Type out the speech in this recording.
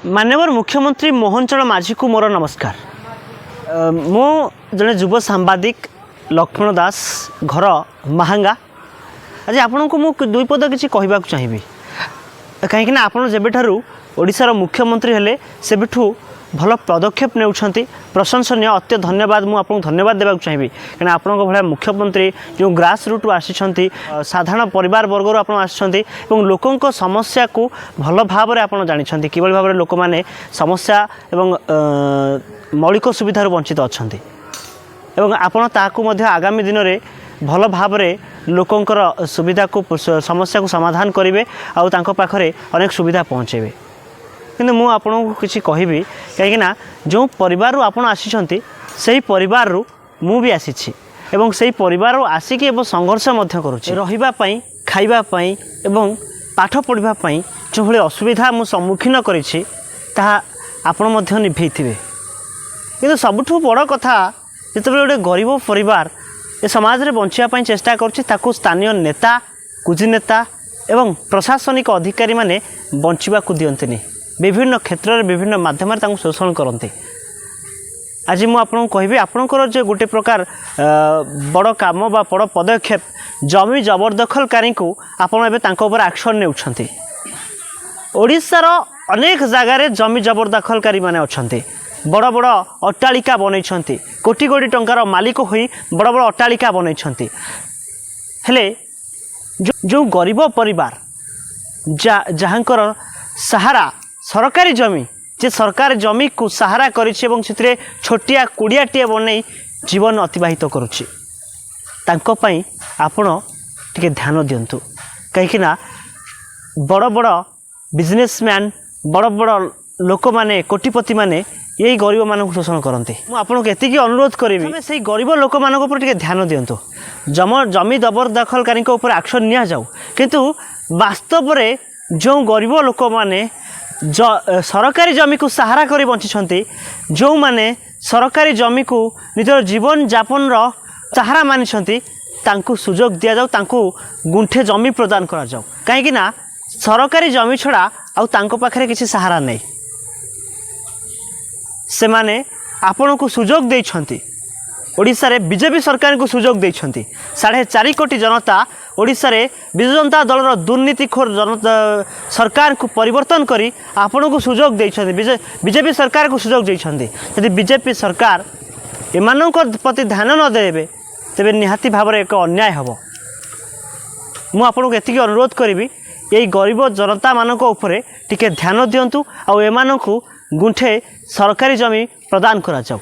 माननीय मुख्यमंत्री मोहन चरण माझी को मोर नमस्कार। मो जड़े युव सांबादिक लक्ष्मण दास घर महांगा। आज आपण को मुझे दुई पद किसी कहवाक चाहिए कहीं आप ओडिशार मुख्यमंत्री हेले सेबिठू भल पदक्षेप नेउछंती प्रशंसनीय अत्य धन्यवाद। मुझे धन्यवाद देवाक चाहिए कहीं आपण भाया मुख्यमंत्री जो ग्रास रूट आसी साधारण परिवार वर्गर आप आसी लोकों समस्या को भल भाव में आप जानते कि भाव में लोक मैंने समस्या एवं मौलिक सुविधार वंचित अच्छा आपड़ ताकू आगामी दिन में भल भाव में लोकंर सुविधा को समस्या को समाधान करेंगे आउ पाखरे अनेक सुविधा पहुँचेबे। किंतु मु आपको किसी कहबी कहीं जो परिवार आप आसी से परिवार मु भी आसी एवं से परिवार आसिक संघर्ष रही खावाई एवं पाठ पढ़ाई जो भाई असुविधा मु सम्मुखीन कर निभे थे। कि सबुठ बड़ कथा जिते गोटे गरीब परिवार ए समाज में बचापी चेष्टा कर स्थानीय नेता कुजिनेता एवं प्रशासनिक अधिकारी माने बंचवा दियंतिनी विभिन्न क्षेत्र में विभिन्न माध्यम शोषण करते। आज मुझे आपको कहबी आपणकर जो गोटे प्रकार बड़ काम बा बड़ पदक्षेप जमी जबरदखलकारी को आपड़ एक्शन ने ओडिशार अनेक जगार जमी जबरदखलकारी माने अच्छा बड़ बड़ अट्टालिका बनई कोटी कोटी टंकार मालिक होई बड़ बड़ अट्टालिका बनई हेले जो गरीब परिवार जहाँकर सहारा सरकारी जमी जे सरकार जमी को सहारा करिछि एवं से छोटिया कुड़ियाटे बन जीवन अतिबाहित करुछि आपण टिके ध्यान दिंतु कहीं बड़ बड़ बिजनेसमैन बड़ बड़ लोक माने कोटिपति माने यही गरीब मानक शोषण करते। मुझे अनुरोध करी से गरीब लोक मान ध्यान दिंतु जमी जबरदखलकारी एक्शन नि जाऊ किंतु वास्तव में जो गरीब लोक माने सरकारी जमी को सहारा कर बंची जो माने सरकारी जमी को निजर जीवन जापन सहारा मानी सुजोग दि जाऊ गुंठे जमी प्रदान करा जाऊ कहीं सरकारी जमी छड़ा आउ पाखे किसी सहारा नहीं से माने आपण को सुजोग देइछंती ओडिशा रे बीजेपी सरकार को सुजोग देइछंती 4.5 कोटी जनता ओडिशा रे बिजु जनता दलर दुर्नीतिखोर जनता सरकार को परिवर्तन करी आपण को सुजोग देइछंती बीजेपी सरकार को सुजोग देइछंती। यदि बीजेपी सरकार एमानक प्रति ध्यान न देबे तेबे निहाती भाव में एक अन्याय हबो। मु आपको एतिकी अनुरोध करी यही गरीब जनता मानक उपरे टिके ध्यान दियंतु आ एमानकु गुंठे सरकारी जमी प्रदान करा जाऊ।